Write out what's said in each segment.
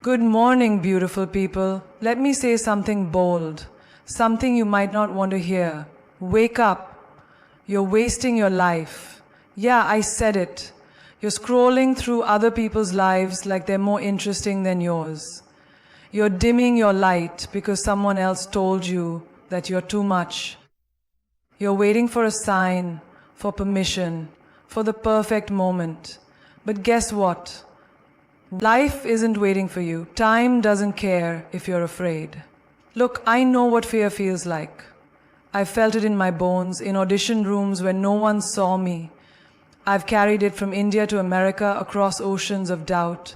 Good morning, beautiful people. Let me say something bold, something you might not want to hear. Wake up. You're wasting your life. Yeah, I said it. You're scrolling through other people's lives like they're more interesting than yours. You're dimming your light because someone else told you that you're too much. You're waiting for a sign, for permission, for the perfect moment. But guess what? Life isn't waiting for you. Time doesn't care if you're afraid. Look, I know what fear feels like. I've felt it in my bones, in audition rooms where no one saw me. I've carried it from India to America across oceans of doubt.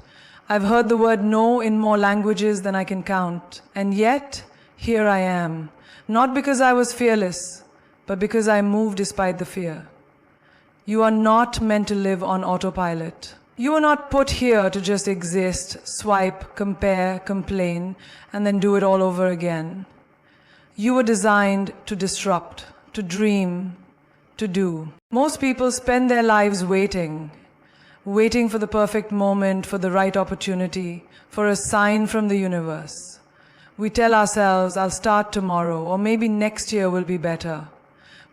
I've heard the word no in more languages than I can count. And yet, here I am. Not because I was fearless, but because I moved despite the fear. You are not meant to live on autopilot. You are not put here to just exist, swipe, compare, complain, and then do it all over again. You were designed to disrupt, to dream, to do. Most people spend their lives waiting for the perfect moment, for the right opportunity, for a sign from the universe. We tell ourselves, I'll start tomorrow, or maybe next year will be better.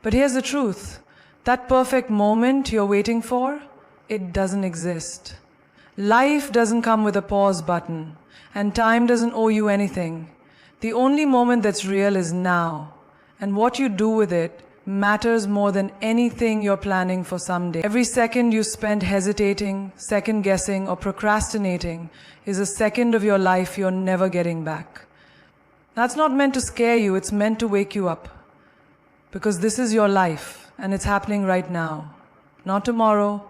But here's the truth. That perfect moment you're waiting for, it doesn't exist. Life doesn't come with a pause button, and time doesn't owe you anything. The only moment that's real is now, and what you do with it matters more than anything you're planning for someday. Every second you spend hesitating, second-guessing, or procrastinating is a second of your life you're never getting back. That's not meant to scare you, it's meant to wake you up. Because this is your life, and it's happening right now. Not tomorrow,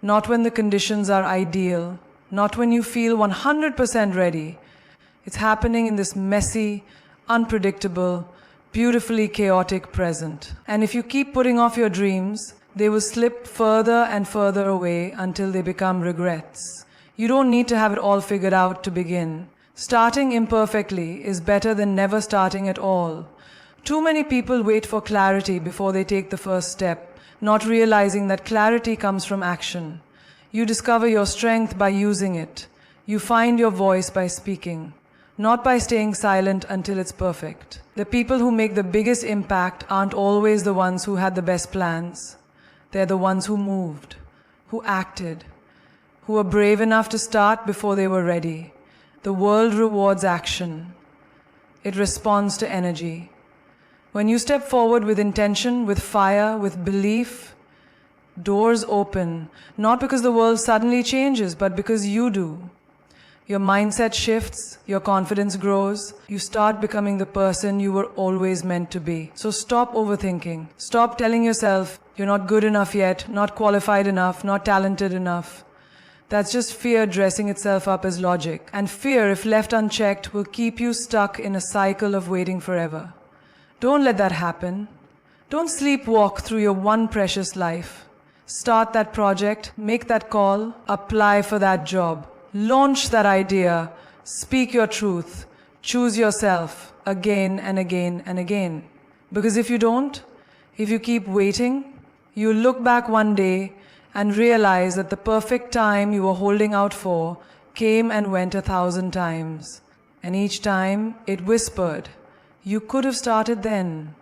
not when the conditions are ideal, not when you feel 100% ready. It's happening in this messy, unpredictable, beautifully chaotic present. And if you keep putting off your dreams, they will slip further and further away until they become regrets. You don't need to have it all figured out to begin. Starting imperfectly is better than never starting at all. Too many people wait for clarity before they take the first step, not realizing that clarity comes from action. You discover your strength by using it. You find your voice by speaking, not by staying silent until it's perfect. The people who make the biggest impact aren't always the ones who had the best plans. They're the ones who moved, who acted, who were brave enough to start before they were ready. The world rewards action. It responds to energy. When you step forward with intention, with fire, with belief, doors open, not because the world suddenly changes, but because you do. Your mindset shifts, your confidence grows, you start becoming the person you were always meant to be. So stop overthinking. Stop telling yourself you're not good enough yet, not qualified enough, not talented enough. That's just fear dressing itself up as logic. And fear, if left unchecked, will keep you stuck in a cycle of waiting forever. Don't let that happen. Don't sleepwalk through your one precious life. Start that project, make that call, apply for that job. Launch that idea, speak your truth, choose yourself again and again and again. Because if you don't, if you keep waiting, you'll look back one day and realize that the perfect time you were holding out for came and went 1,000 times. And each time it whispered, you could have started then.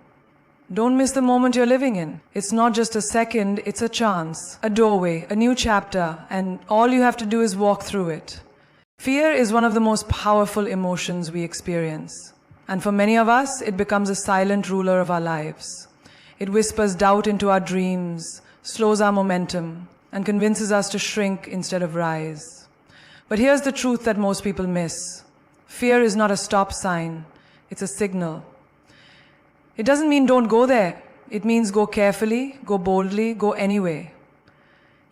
Don't miss the moment you're living in. It's not just a second, it's a chance, a doorway, a new chapter, and all you have to do is walk through it. Fear is one of the most powerful emotions we experience. And for many of us, it becomes a silent ruler of our lives. It whispers doubt into our dreams, slows our momentum, and convinces us to shrink instead of rise. But here's the truth that most people miss. Fear is not a stop sign. It's a signal. It doesn't mean don't go there. It means go carefully, go boldly, go anyway.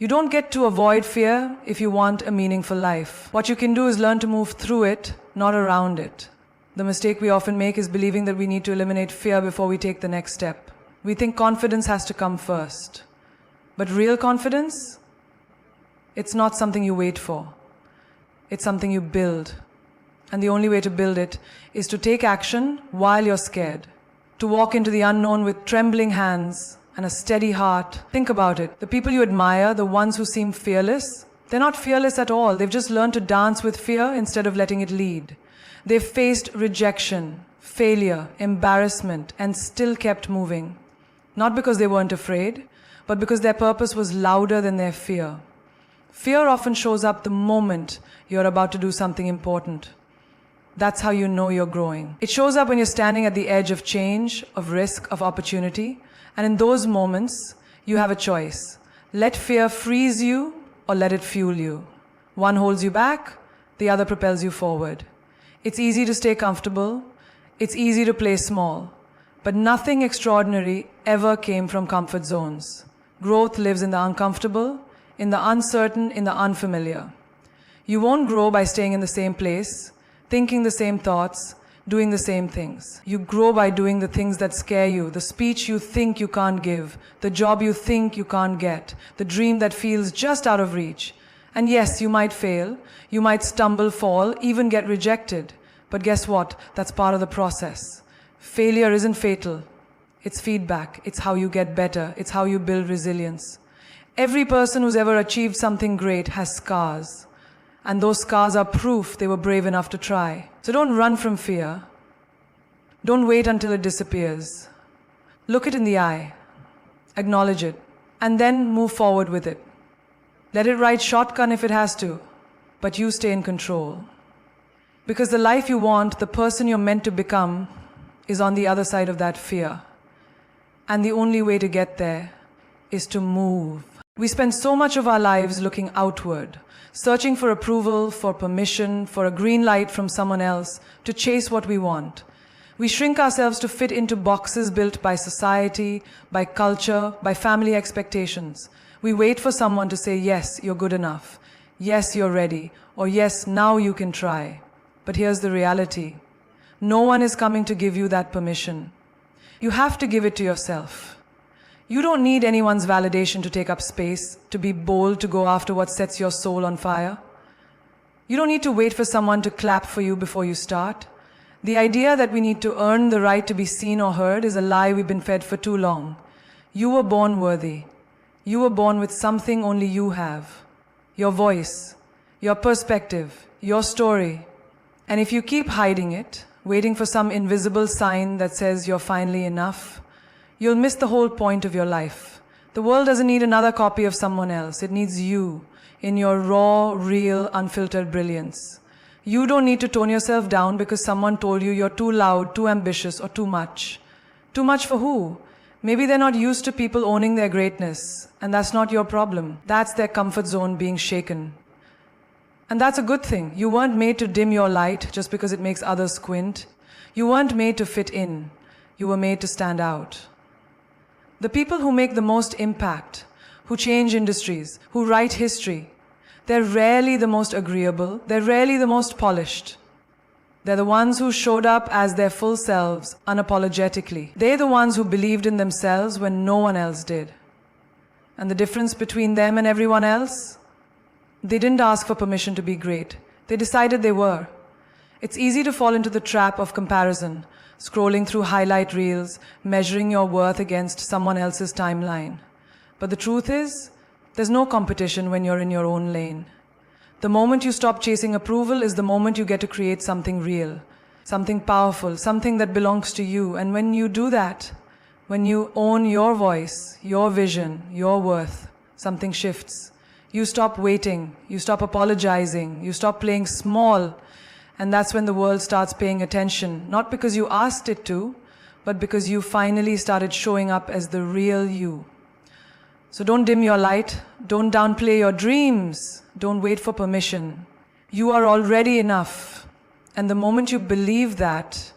You don't get to avoid fear if you want a meaningful life. What you can do is learn to move through it, not around it. The mistake we often make is believing that we need to eliminate fear before we take the next step. We think confidence has to come first. But real confidence, it's not something you wait for. It's something you build. And the only way to build it is to take action while you're scared. To walk into the unknown with trembling hands and a steady heart. Think about it. The people you admire, the ones who seem fearless, They're not fearless at all. They've just learned to dance with fear instead of letting it lead. They've faced rejection, failure, embarrassment, and still kept moving. Not because they weren't afraid, but because their purpose was louder than their fear. Fear often shows up the moment you're about to do something important. That's how you know you're growing. It shows up when you're standing at the edge of change, of risk, of opportunity. And in those moments, you have a choice. Let fear freeze you or let it fuel you. One holds you back, the other propels you forward. It's easy to stay comfortable. It's easy to play small. But nothing extraordinary ever came from comfort zones. Growth lives in the uncomfortable, in the uncertain, in the unfamiliar. You won't grow by staying in the same place, thinking the same thoughts, doing the same things. You grow by doing the things that scare you, the speech you think you can't give, the job you think you can't get, the dream that feels just out of reach. And yes, you might fail, you might stumble, fall, even get rejected. But guess what? That's part of the process. Failure isn't fatal. It's feedback. It's how you get better. It's how you build resilience. Every person who's ever achieved something great has scars. And those scars are proof they were brave enough to try. So don't run from fear. Don't wait until it disappears. Look it in the eye. Acknowledge it. And then move forward with it. Let it ride shotgun if it has to. But you stay in control. Because the life you want, the person you're meant to become, is on the other side of that fear. And the only way to get there is to move. We spend so much of our lives looking outward, searching for approval, for permission, for a green light from someone else to chase what we want. We shrink ourselves to fit into boxes built by society, by culture, by family expectations. We wait for someone to say, yes, you're good enough. Yes, you're ready. Or yes, now you can try. But here's the reality. No one is coming to give you that permission. You have to give it to yourself. You don't need anyone's validation to take up space, to be bold, to go after what sets your soul on fire. You don't need to wait for someone to clap for you before you start. The idea that we need to earn the right to be seen or heard is a lie we've been fed for too long. You were born worthy. You were born with something only you have. Your voice, your perspective, your story. And if you keep hiding it, waiting for some invisible sign that says you're finally enough, you'll miss the whole point of your life. The world doesn't need another copy of someone else. It needs you in your raw, real, unfiltered brilliance. You don't need to tone yourself down because someone told you you're too loud, too ambitious, or too much. Too much for who? Maybe they're not used to people owning their greatness, and that's not your problem. That's their comfort zone being shaken. And that's a good thing. You weren't made to dim your light just because it makes others squint. You weren't made to fit in. You were made to stand out. The people who make the most impact, who change industries, who write history, they're rarely the most agreeable, they're rarely the most polished. They're the ones who showed up as their full selves, unapologetically. They're the ones who believed in themselves when no one else did. And the difference between them and everyone else? They didn't ask for permission to be great. They decided they were. It's easy to fall into the trap of comparison, scrolling through highlight reels, measuring your worth against someone else's timeline. But the truth is, there's no competition when you're in your own lane. The moment you stop chasing approval is the moment you get to create something real, something powerful, something that belongs to you. And when you do that, when you own your voice, your vision, your worth, something shifts. You stop waiting, you stop apologizing, you stop playing small. And that's when the world starts paying attention, not because you asked it to, but because you finally started showing up as the real you. So don't dim your light, don't downplay your dreams, don't wait for permission. You are already enough. And the moment you believe that,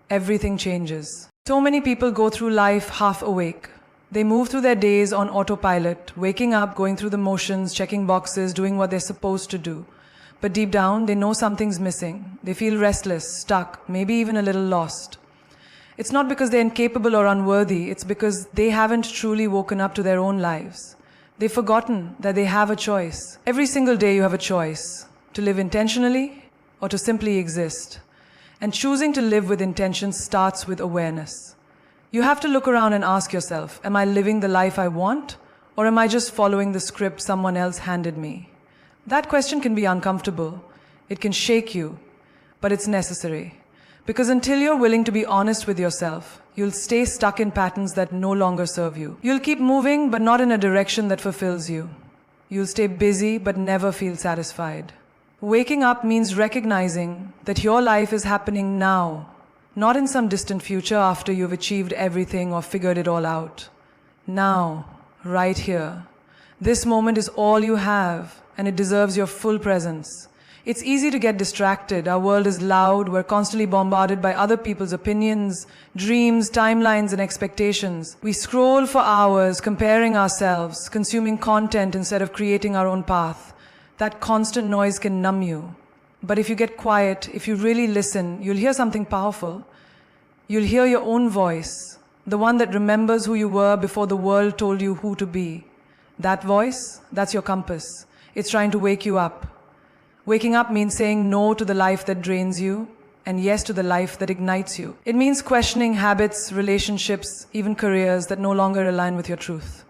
everything changes. So many people go through life half awake. They move through their days on autopilot, waking up, going through the motions, checking boxes, doing what they're supposed to do. But deep down, they know something's missing. They feel restless, stuck, maybe even a little lost. It's not because they're incapable or unworthy, it's because they haven't truly woken up to their own lives. They've forgotten that they have a choice. Every single day you have a choice, to live intentionally or to simply exist. And choosing to live with intention starts with awareness. You have to look around and ask yourself, am I living the life I want, or am I just following the script someone else handed me? That question can be uncomfortable. It can shake you, but it's necessary. Because until you're willing to be honest with yourself, you'll stay stuck in patterns that no longer serve you. You'll keep moving, but not in a direction that fulfills you. You'll stay busy, but never feel satisfied. Waking up means recognizing that your life is happening now, not in some distant future after you've achieved everything or figured it all out. Now, right here. This moment is all you have, and it deserves your full presence. It's easy to get distracted. Our world is loud. We're constantly bombarded by other people's opinions, dreams, timelines, and expectations. We scroll for hours, comparing ourselves, consuming content instead of creating our own path. That constant noise can numb you. But if you get quiet, if you really listen, you'll hear something powerful. You'll hear your own voice, the one that remembers who you were before the world told you who to be. That voice, that's your compass. It's trying to wake you up. Waking up means saying no to the life that drains you and yes to the life that ignites you. It means questioning habits, relationships, even careers that no longer align with your truth.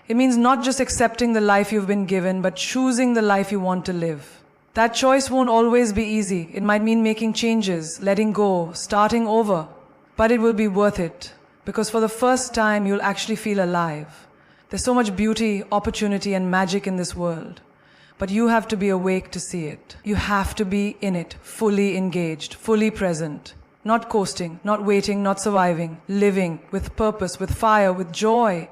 It means not just accepting the life you've been given, but choosing the life you want to live. That choice won't always be easy. It might mean making changes, letting go, starting over. But it will be worth it, because for the first time, you'll actually feel alive. There's so much beauty, opportunity, and magic in this world. But you have to be awake to see it. You have to be in it, fully engaged, fully present. Not coasting, not waiting, not surviving. Living with purpose, with fire, with joy.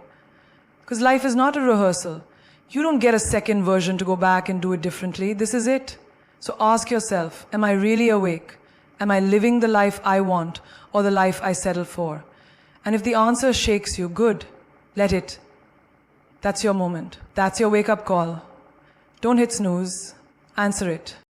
Because life is not a rehearsal. You don't get a second version to go back and do it differently. This is it. So ask yourself, am I really awake? Am I living the life I want or the life I settle for? And if the answer shakes you, good. Let it. That's your moment. That's your wake-up call. Don't hit snooze. Answer it.